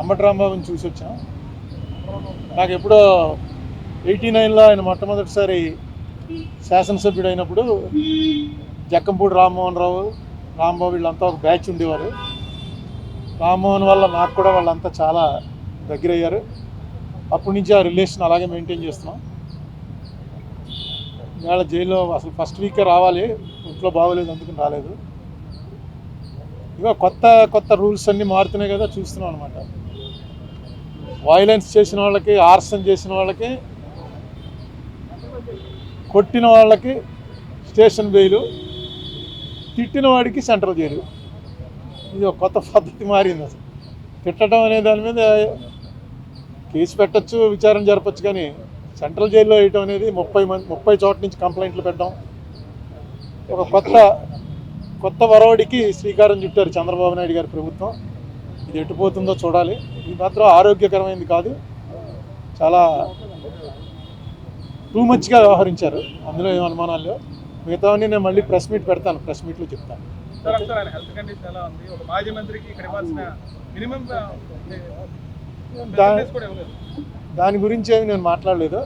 అంబటి రాంబాబుని చూసి వచ్చాం. నాకు ఎప్పుడో 89లో ఆయన మొట్టమొదటిసారి శాసనసభ్యుడు అయినప్పుడు జక్కంపూడి రామ్మోహన్ రావు, రాంబాబు వీళ్ళంతా ఒక బ్యాచ్ ఉండేవారు. రామ్మోహన్ వల్ల నాకు కూడా వాళ్ళంతా చాలా దగ్గర అయ్యారు. అప్పటి నుంచి ఆ రిలేషన్ అలాగే మెయింటైన్ చేస్తున్నాం. ఇవాళ జైల్లో అసలు ఫస్ట్ వీకే రావాలి, ఇంట్లో బాగోలేదు అందుకని రాలేదు. ఇక కొత్త కొత్త రూల్స్ అన్నీ మారుతున్నాయి కదా, చూస్తున్నాం అనమాట. వైలెన్స్ చేసిన వాళ్ళకి, ఆర్సన్ చేసిన వాళ్ళకి, కొట్టిన వాళ్ళకి స్టేషన్ బెయిలు, తిట్టిన వాడికి సెంట్రల్ జైలు. ఇది ఒక కొత్త పద్ధతి మారింది. అసలు తిట్టడం అనే దాని మీద కేసు పెట్టచ్చు, విచారణ జరపచ్చు, కానీ సెంట్రల్ జైల్లో వేయటం అనేది 30 చోట్ల నుంచి కంప్లైంట్లు పెట్టడం ఒక కొత్త వరవడికి శ్రీకారం చుట్టారు చంద్రబాబు నాయుడు గారి ప్రభుత్వం. ఇది ఎటుపోతుందో చూడాలి. ఇది మాత్రం ఆరోగ్యకరమైనది కాదు, చాలా టూ మచ్గా వ్యవహరించారు. అందులో ఏం అనుమానాలు. మిగతావన్నీ నేను మళ్ళీ ప్రెస్ మీట్ పెడతాను, ప్రెస్ మీట్లో చెప్తాను. దాని గురించి ఏమి నేను మాట్లాడలేదు.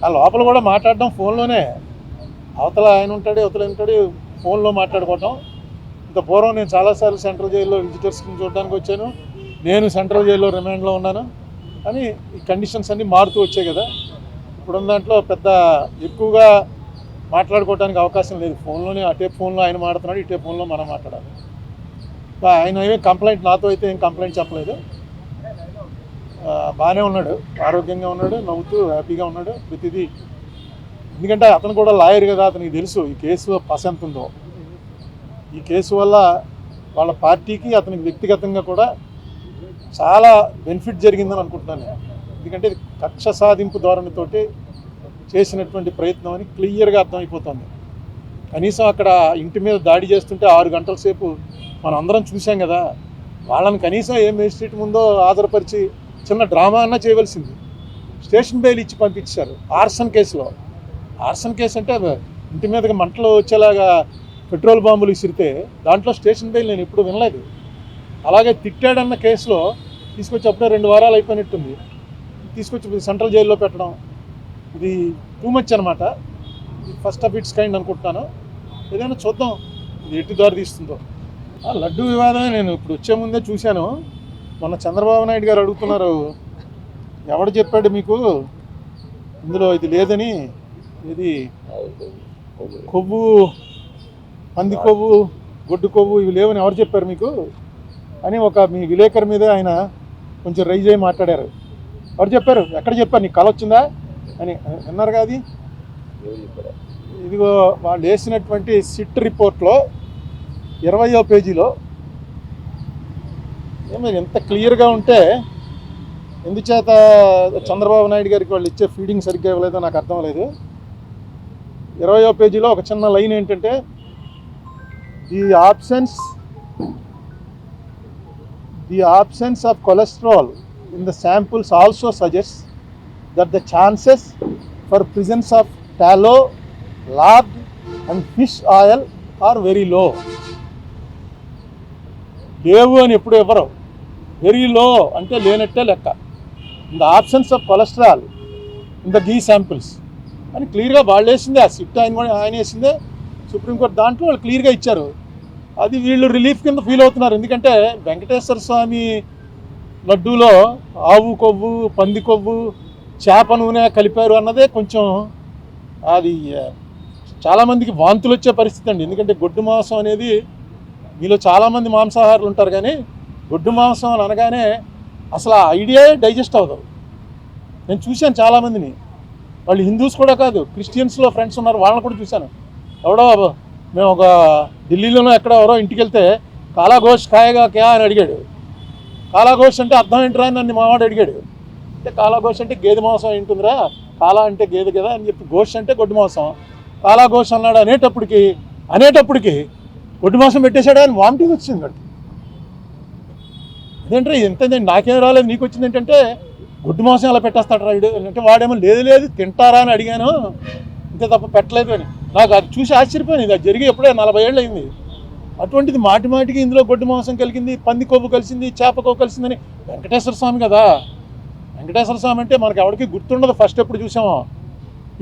ఆ లోపల కూడా మాట్లాడడం ఫోన్లోనే, అవతల ఆయన ఉంటాడు, అవతల ఉంటాడు, ఫోన్లో మాట్లాడుకోవటం. ఇంత పూర్వం నేను చాలాసార్లు సెంట్రల్ జైల్లో విజిటర్స్ని చూడడానికి వచ్చాను. నేను సెంట్రల్ జైల్లో రిమాండ్లో ఉన్నాను. కానీ ఈ కండిషన్స్ అన్నీ మారుతూ వచ్చాయి కదా. ఇప్పుడున్న దాంట్లో పెద్ద ఎక్కువగా మాట్లాడుకోవడానికి అవకాశం లేదు. ఫోన్లోనే, అటే ఫోన్లో ఆయన మాట్లాడుతున్నాడు, ఇటే ఫోన్లో మనం మాట్లాడాలి. ఆయన ఏమీ కంప్లైంట్, నాతో అయితే ఏం కంప్లైంట్ చెప్పలేదు. బాగానే ఉన్నాడు, ఆరోగ్యంగా ఉన్నాడు, నవ్వుతూ హ్యాపీగా ఉన్నాడు ప్రతిదీ. ఎందుకంటే అతను కూడా లాయర్ కదా, అతనికి తెలుసు ఈ కేసు పస ఎంత ఉందో. ఈ కేసు వల్ల వాళ్ళ పార్టీకి, అతనికి వ్యక్తిగతంగా కూడా చాలా బెనిఫిట్ జరిగిందని అనుకుంటున్నాను నేను. ఎందుకంటే ఇది కక్ష సాధింపు ధోరణితోటి చేసినటువంటి ప్రయత్నం అని క్లియర్గా అర్థమైపోతుంది. కనీసం అక్కడ ఇంటి మీద దాడి చేస్తుంటే 6 గంటల సేపు మనం అందరం చూసాం కదా. వాళ్ళని కనీసం ఏ మేజిస్ట్రేట్ ముందో ఆధారపరిచి చిన్న డ్రామా అన్నా చేయవలసింది. స్టేషన్ బెయిల్ ఇచ్చి పంపించారు ఆర్సన్ కేసులో. ఆర్సన్ కేసు అంటే ఇంటి మీదకి మంటలు వచ్చేలాగా పెట్రోల్ బాంబులు విసిరితే దాంట్లో స్టేషన్ బెయిల్ నేను ఎప్పుడు వినలేదు. అలాగే తిట్టాడన్న కేసులో తీసుకొచ్చి అప్పుడే 2 వారాలు అయిపోయినట్టుంది, తీసుకొచ్చి సెంట్రల్ జైల్లో పెట్టడం ఇది టూ మచ్ అనమాట. ఫస్ట్ ఆఫ్ ఇట్స్ కైండ్ అనుకుంటున్నాను. ఏదైనా చూద్దాం ఇది ఎటు దారి తీస్తుందో. లడ్డు వివాదమే నేను ఇప్పుడు వచ్చే ముందే చూశాను. మొన్న చంద్రబాబు నాయుడు గారు అడుగుతున్నారు, ఎవడు చెప్పాడు మీకు ఇందులో ఇది లేదని, ఇది కొవ్వు, పంది కొవ్వు, గొడ్డు కొవ్వు ఇవి లేవని ఎవరు చెప్పారు మీకు అని ఒక మీ విలేకరు మీద ఆయన కొంచెం రైజ్ అయ్యి మాట్లాడారు. ఎవరు చెప్పారు, ఎక్కడ చెప్పారు, నీకు కళ వచ్చిందా అని విన్నారు కదా. ఇదిగో వాళ్ళు వేసినటువంటి సిట్ రిపోర్ట్లో 20వ పేజీలో ఏమో ఎంత క్లియర్గా ఉంటే ఎందుచేత చంద్రబాబు నాయుడు గారికి వాళ్ళు ఇచ్చే ఫీడింగ్ సరిగ్గా ఇవ్వలేదో నాకు అర్థం లేదు. 20వ పేజీలో ఒక చిన్న లైన్ ఏంటంటే, the absence of cholesterol in the samples also suggests that the chances for presence of tallow, lard and fish oil are very low. లేవు అని ఎప్పుడు ఇవ్వరు, వెరీ లో అంటే లేనట్టే లెక్క. In the absence of cholesterol in the ghee samples అని క్లియర్గా వాళ్ళు వేసిందే. ఆ సిట్ ఆయన వేసిందే, సుప్రీంకోర్టు దాంట్లో వాళ్ళు క్లియర్గా ఇచ్చారు. అది వీళ్ళు రిలీఫ్ కింద ఫీల్ అవుతున్నారు. ఎందుకంటే వెంకటేశ్వర స్వామి లడ్డూలో ఆవు కొవ్వు, పంది కొవ్వు, చేప నూనె కలిపారు అన్నదే కొంచెం అది చాలామందికి వాంతులు వచ్చే పరిస్థితి అండి. ఎందుకంటే గొడ్డు మాంసం అనేది, మీలో చాలామంది మాంసాహారులు ఉంటారు, కానీ గొడ్డు మాంసం అని అనగానే అసలు ఆ ఐడియా డైజెస్ట్ అవ్వదు. నేను చూశాను చాలామందిని, వాళ్ళు హిందూస్ కూడా కాదు, క్రిస్టియన్స్లో ఫ్రెండ్స్ ఉన్నారు, వాళ్ళని కూడా చూశాను. ఎవడో మేము ఒక ఢిల్లీలోనో ఎక్కడ ఎవరో ఇంటికి వెళ్తే కాలా గోష్ ఖాయేగా క్యా అని అడిగాడు. కాలా గోష్ అంటే అర్థం ఏంట్రా అని నన్ను మావాడు అడిగాడు. అంటే కాలా గోష్ అంటే గేదె మాంసం ఏంటుందిరా, కాలా అంటే గేదె కదా అని చెప్పి, గోష్ అంటే గొడ్డు మాంసం, కాలా గోష్ అన్నాడు. అనేటప్పటికి గొడ్డు మాంసం పెట్టేశాడు అని వామిటింగ్ వచ్చింది. వాడు అదేంటే ఎంతండి, నాకేం రాలేదు నీకు వచ్చింది ఏంటంటే గొడ్డు మాంసం ఎలా పెట్టేస్తాడు రాయుడు అంటే, వాడేమో లేదు తింటారా అని అడిగాను, ఇంతే తప్ప పెట్టలేదు అని. నాకు అది చూసి ఆశ్చర్యపోయింది. అది జరిగి ఎప్పుడే 40 ఏళ్ళు అయింది. అటువంటిది మాటి మాటికి ఇందులో గొడ్డు మాంసం కలిగింది, పంది కొవ్వు కలిసింది, చేప కొవ్వు కలిసిందని వెంకటేశ్వర స్వామి కదా. వెంకటేశ్వర స్వామి అంటే మనకు ఎవరికి గుర్తుండదు ఫస్ట్ ఎప్పుడు చూసామో.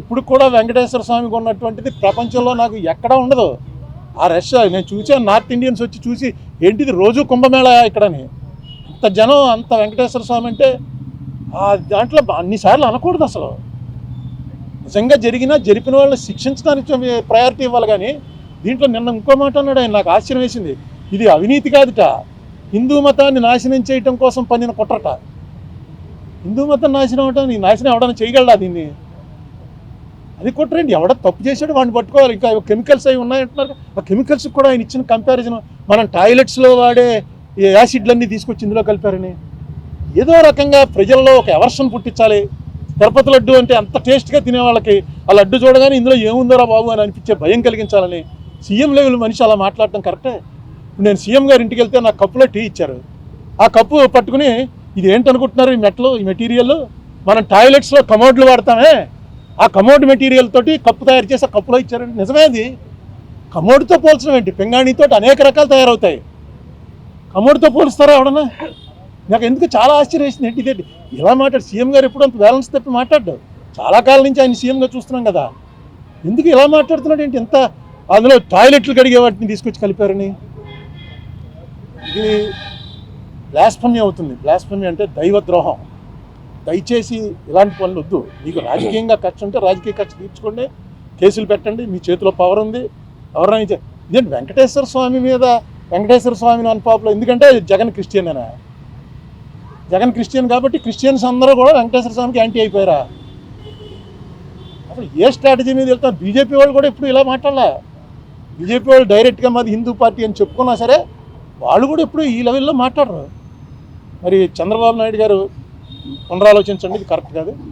ఇప్పుడు కూడా వెంకటేశ్వర స్వామికి ఉన్నటువంటిది ప్రపంచంలో నాకు ఎక్కడా ఉండదు. ఆ రష్ నేను చూసాను, నార్త్ ఇండియన్స్ వచ్చి చూసి ఏంటిది రోజు కుంభమేళా ఇక్కడని. అంత జనం, అంత వెంకటేశ్వర స్వామి అంటే దాంట్లో అన్నిసార్లు అనకూడదు అసలు. నిజంగా జరిపిన వాళ్ళని శిక్షించడానికి ప్రయారిటీ ఇవ్వాలి. కానీ దీంట్లో నిన్న ఇంకో మాట అన్నాడు ఆయన, నాకు ఆశ్చర్యం వేసింది. ఇది అవినీతి కాదుట, హిందూ మతాన్ని నాశనం చేయటం కోసం పన్నిన కుట్రట. హిందూ మతం నాశనం అవటం, నాశనం ఎవడన్నా చేయగలడా దీన్ని? అది కుట్రండి. ఎవడ తప్పు చేశాడు వాడిని పట్టుకోవాలి. ఇంకా కెమికల్స్ అవి ఉన్నాయంటున్నారు, ఆ కెమికల్స్కి కూడా ఆయన ఇచ్చిన కంపారిజన్ మనం టాయిలెట్స్లో వాడే యాసిడ్లన్నీ తీసుకొచ్చి ఇందులో కలిపారని. ఏదో రకంగా ప్రజల్లో ఒక ఎవర్షన్ పుట్టించాలి. తిరుపతి లడ్డు అంటే అంత టేస్ట్గా తినే వాళ్ళకి ఆ లడ్డు చూడగానే ఇందులో ఏముందోరా బాబు అని అనిపించే భయం కలిగించాలని సీఎం లెవెల్ మనిషి అలా మాట్లాడటం కరెక్టే. నేను సీఎం గారి ఇంటికి వెళ్తే నాకు కప్పులో టీ ఇచ్చారు. ఆ కప్పు పట్టుకుని ఇది ఏంటనుకుంటున్నారు, ఈ మెట్లు, ఈ మెటీరియల్ మనం టాయిలెట్స్లో కమోడ్లు వాడతామే, ఆ కమోడ్ మెటీరియల్ తోటి కప్పు తయారు చేసి ఆ కప్పులో ఇచ్చారండి. నిజమే. అది కమోడ్తో పోల్చడం ఏంటి? పింగాణితో అనేక రకాలు తయారవుతాయి, కమోడ్తో పోలుస్తారా ఎవడన్నా? నాకు ఎందుకు చాలా ఆశ్చర్యం వేసింది. ఏంటి ఇదేంటి ఇలా మాట్లాడు సీఎం గారు? ఎప్పుడు అంత బ్యాలెన్స్ తప్పి మాట్లాడ్డాడు. చాలా కాలం నుంచి ఆయన సీఎంగా చూస్తున్నాం కదా, ఎందుకు ఇలా మాట్లాడుతున్నాడు ఏంటి? ఎంత అందులో టాయిలెట్లు కడిగే వాటిని తీసుకొచ్చి కలిపారని. ఇది బ్లాస్ఫమీ అవుతుంది. బ్లాస్ఫమీ అంటే దైవద్రోహం. దయచేసి ఇలాంటి పనులు వద్దు. మీకు రాజకీయంగా ఖర్చు ఉంటే రాజకీయ ఖర్చు తీర్చుకోండి, కేసులు పెట్టండి, మీ చేతిలో పవర్ ఉంది. ఎవరైనా ఇదేంటి వెంకటేశ్వర స్వామి మీద వెంకటేశ్వర స్వామిని అన్పాపులో, ఎందుకంటే జగన్ క్రిస్టియనేనా? జగన్ క్రిస్టియన్ కాబట్టి క్రిస్టియన్స్ అందరూ కూడా వెంకటేశ్వర స్వామికి యాంటీ అయిపోయారా? అసలు ఏ స్ట్రాటజీ మీద వెళ్తారు? బీజేపీ వాళ్ళు కూడా ఇప్పుడు ఇలా మాట్లాడాల. బీజేపీ వాళ్ళు డైరెక్ట్గా మాది హిందూ పార్టీ అని చెప్పుకున్నా సరే వాళ్ళు కూడా ఎప్పుడు ఈ లెవెల్లో మాట్లాడరు. మరి చంద్రబాబు నాయుడు గారు పునరాలోచించండి, ఇది కరెక్ట్ కాదు.